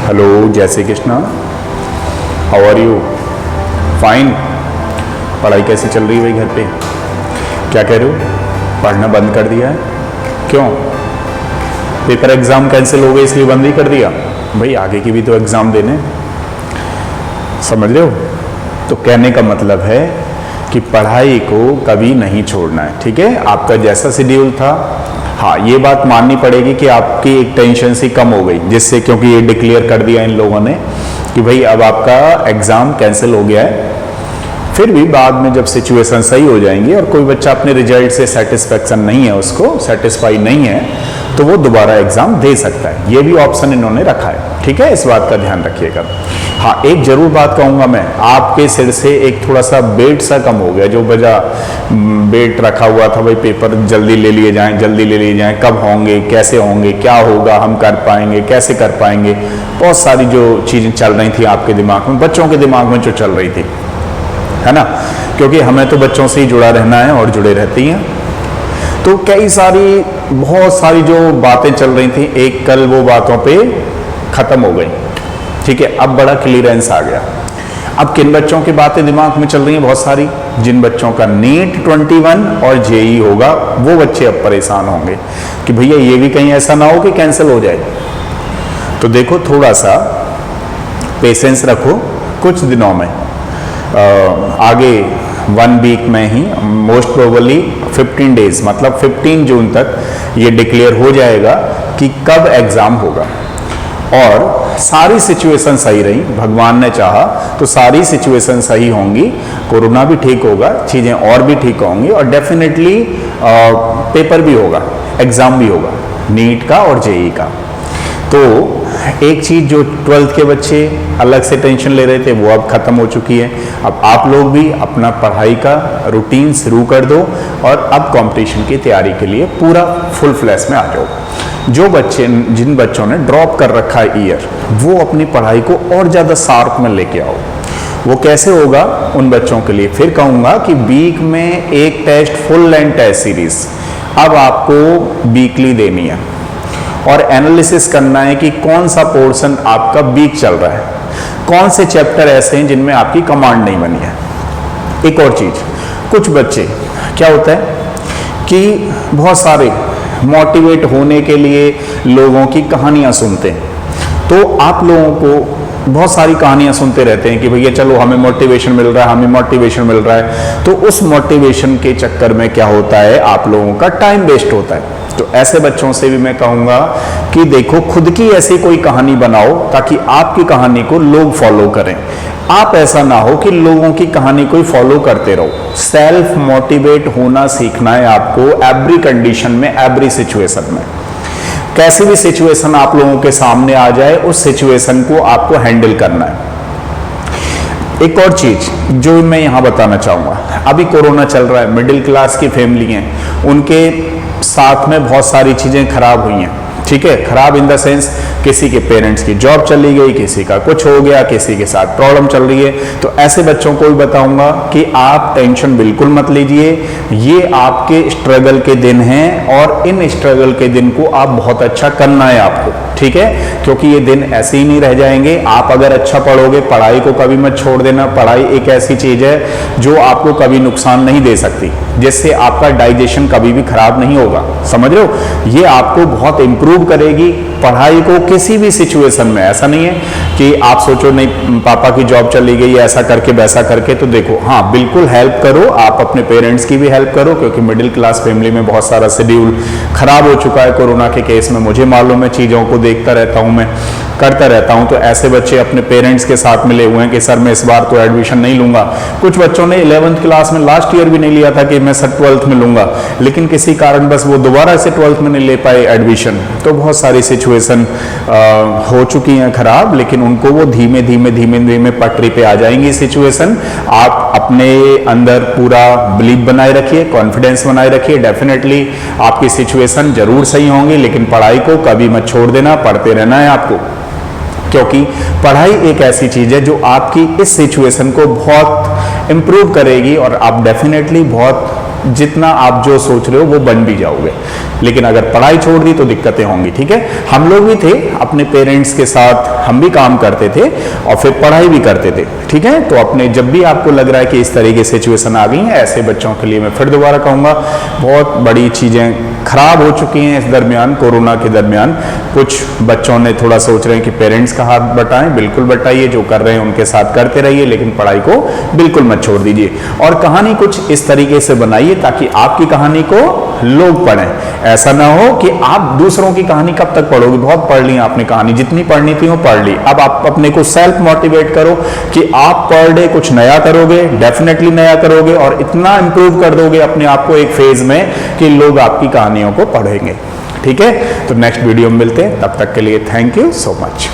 Hello, जय Shri Krishna. How are you? Fine. पढ़ाई कैसी चल रही है भाई घर पे? क्या कह रहे हो? पढ़ना बंद कर दिया है? क्यों? पेपर एग्जाम कैंसिल हो गए इसलिए बंद ही कर दिया? भाई आगे की भी तो एग्जाम देने, समझ रहे हो? तो कहने का मतलब है कि पढ़ाई को कभी नहीं छोड़ना है, ठीक है? आपका जैसा शेड्यूल था, हाँ ये बात माननी पड़ेगी कि आपकी एक टेंशन सी कम हो गई, जिससे क्योंकि ये डिक्लेयर कर दिया इन लोगों ने कि भाई अब आपका एग्ज़ाम कैंसिल हो गया है। फिर भी बाद में जब सिचुएशन सही हो जाएंगी और कोई बच्चा अपने रिजल्ट से सेटिस्फेक्शन नहीं है, उसको सेटिस्फाई नहीं है, तो वो दोबारा एग्जाम दे सकता है। ये भी ऑप्शन इन्होंने रखा है, ठीक है? इस बात का ध्यान रखिएगा। हाँ, एक जरूर बात कहूँगा मैं, आपके सिर से एक थोड़ा सा वेट सा कम हो गया। जो वजह वेट रखा हुआ था भाई पेपर जल्दी ले लिए जाएं, जल्दी ले लिए जाएं, कब होंगे, कैसे होंगे, क्या होगा, हम कर पाएंगे, कैसे कर पाएंगे, बहुत सारी जो चीज़ें चल रही थी आपके दिमाग में, बच्चों के दिमाग में जो चल रही थी, है ना? क्योंकि हमें तो बच्चों से ही जुड़ा रहना है और जुड़े रहती हैं। तो कई सारी बहुत सारी जो बातें चल रही थी, एक कल वो बातों पे ख़त्म हो गई, ठीक है? अब बड़ा क्लियरेंस आ गया। अब किन बच्चों की बातें दिमाग में चल रही हैं? बहुत सारी। जिन बच्चों का नीट 21 और जेई होगा वो बच्चे अब परेशान होंगे कि भैया ये भी कहीं ऐसा ना हो कि कैंसिल हो जाए। तो देखो, थोड़ा सा पेशेंस रखो, कुछ दिनों में आगे 1 वीक में ही, मोस्ट प्रोबेबली 15 डेज, मतलब 15 जून तक ये डिक्लेयर हो जाएगा कि कब एग्ज़ाम होगा। और सारी सिचुएशन सही रही, भगवान ने चाहा तो सारी सिचुएशन सही होंगी, कोरोना भी ठीक होगा, चीज़ें और भी ठीक होंगी और डेफिनेटली पेपर भी होगा, एग्ज़ाम भी होगा, नीट का और जेई का। तो एक चीज़ जो 12th के बच्चे अलग से टेंशन ले रहे थे वो अब ख़त्म हो चुकी है। अब आप लोग भी अपना पढ़ाई का रूटीन शुरू कर दो और अब कंपटीशन की तैयारी के लिए पूरा फुल फ्लैश में आ जाओ। जो बच्चे, जिन बच्चों ने ड्रॉप कर रखा है ईयर, वो अपनी पढ़ाई को और ज़्यादा शार्प में लेके आओ। वो कैसे होगा? उन बच्चों के लिए फिर कहूँगा कि वीक में एक test, full length test series अब आपको वीकली देनी है और एनालिसिस करना है कि कौन सा पोर्शन आपका वीक चल रहा है, कौन से चैप्टर ऐसे हैं जिनमें आपकी कमांड नहीं बनी है। एक और चीज़, कुछ बच्चे क्या होता है कि बहुत सारे मोटिवेट होने के लिए लोगों की कहानियाँ सुनते हैं। तो आप लोगों को बहुत सारी कहानियाँ सुनते रहते हैं कि भैया चलो हमें मोटिवेशन मिल रहा है, हमें मोटिवेशन मिल रहा है। तो उस मोटिवेशन के चक्कर में क्या होता है, आप लोगों का टाइम वेस्ट होता है। तो ऐसे बच्चों से भी मैं कहूँगा कि देखो, खुद की ऐसी कोई कहानी बनाओ ताकि आपकी कहानी को लोग फॉलो करें। आप ऐसा ना हो कि लोगों की कहानी को ही फॉलो करते रहो। सेल्फ मोटिवेट होना सीखना है आपको, एवरी कंडीशन में, एवरी सिचुएशन में। कैसी भी सिचुएशन आप लोगों के सामने आ जाए, उस सिचुएशन को आपको हैंडल करना है। एक और चीज जो मैं यहाँ बताना चाहूँगा, अभी कोरोना चल रहा है, मिडिल क्लास की फैमिली हैं, उनके साथ में बहुत सारी चीज़ें खराब हुई हैं, ठीक है? खराब इन द सेंस, किसी के पेरेंट्स की जॉब चली गई, किसी का कुछ हो गया, किसी के साथ प्रॉब्लम चल रही है। तो ऐसे बच्चों को भी बताऊंगा कि आप टेंशन बिल्कुल मत लीजिए, ये आपके स्ट्रगल के दिन हैं और इन स्ट्रगल के दिन को आप बहुत अच्छा करना है आपको, ठीक है? क्योंकि ये दिन ऐसे ही नहीं रह जाएंगे। आप अगर अच्छा पढ़ोगे, पढ़ाई को कभी मत छोड़ देना। पढ़ाई एक ऐसी चीज़ है जो आपको कभी नुकसान नहीं दे सकती, जिससे आपका डाइजेशन कभी भी खराब नहीं होगा, समझ रहे हो? ये आपको बहुत इंप्रूव करेगी पढ़ाई को किसी भी सिचुएशन में। ऐसा नहीं है कि आप सोचो नहीं पापा की जॉब चली गई, ऐसा करके वैसा करके। तो देखो, हाँ बिल्कुल हेल्प करो, आप अपने पेरेंट्स की भी हेल्प करो, क्योंकि मिडिल क्लास फैमिली में बहुत सारा शेड्यूल खराब हो चुका है कोरोना के केस में। मुझे मालूम है, चीज़ों को देखता रहता हूँ मैं, करता रहता हूँ। तो ऐसे बच्चे अपने पेरेंट्स के साथ मिले हुए हैं कि सर मैं इस बार तो एडमिशन नहीं लूंगा। कुछ बच्चों ने 11th क्लास में लास्ट ईयर भी नहीं लिया था कि मैं सर 12th में लूंगा, लेकिन किसी कारण बस वो दोबारा से 12th में नहीं ले पाए एडमिशन। तो बहुत सारी सिचुएशन हो चुकी हैं खराब, लेकिन उनको वो धीमे धीमे पटरी पे आ जाएंगी सिचुएशन। आप अपने अंदर पूरा बिलीव बनाए रखिए, कॉन्फिडेंस बनाए रखिए, डेफिनेटली आपकी सिचुएशन जरूर सही होंगी। लेकिन पढ़ाई को कभी मत छोड़ देना, पढ़ते रहना है आपको, क्योंकि पढ़ाई एक ऐसी चीज है जो आपकी इस सिचुएशन को बहुत इंप्रूव करेगी और आप डेफिनेटली बहुत जितना आप जो सोच रहे हो वो बन भी जाओगे। लेकिन अगर पढ़ाई छोड़ दी तो दिक्कतें होंगी, ठीक है। हम लोग भी थे, अपने पेरेंट्स के साथ हम भी काम करते थे और फिर पढ़ाई भी करते थे, ठीक है। तो अपने जब भी आपको लग रहा है कि इस तरह की सिचुएशन आ गई है, ऐसे बच्चों के लिए मैं फिर दोबारा कहूँगा, बहुत बड़ी चीज़ें खराब हो चुकी हैं इस दरमियान, कोरोना के दरमियान। कुछ बच्चों ने थोड़ा सोच रहे हैं कि पेरेंट्स का हाथ बटाएं, बिल्कुल बटाइए, जो कर रहे हैं उनके साथ करते रहिए, लेकिन पढ़ाई को बिल्कुल मत छोड़ दीजिए। और कहानी कुछ इस तरीके से बनाइए ताकि आपकी कहानी को लोग पढ़ें। ऐसा ना हो कि आप दूसरों की कहानी कब तक पढ़ोगे, बहुत पढ़ ली आपने कहानी, जितनी पढ़नी थी वो पढ़ ली। अब आप अपने को सेल्फ मोटिवेट करो कि आप पर डे कुछ नया करोगे, डेफिनेटली नया करोगे और इतना इंप्रूव कर दोगे अपने आप को एक फेज में कि लोग आपकी कहानियों को पढ़ेंगे, ठीक है। तो नेक्स्ट वीडियो में मिलते हैं, तब तक के लिए थैंक यू सो मच।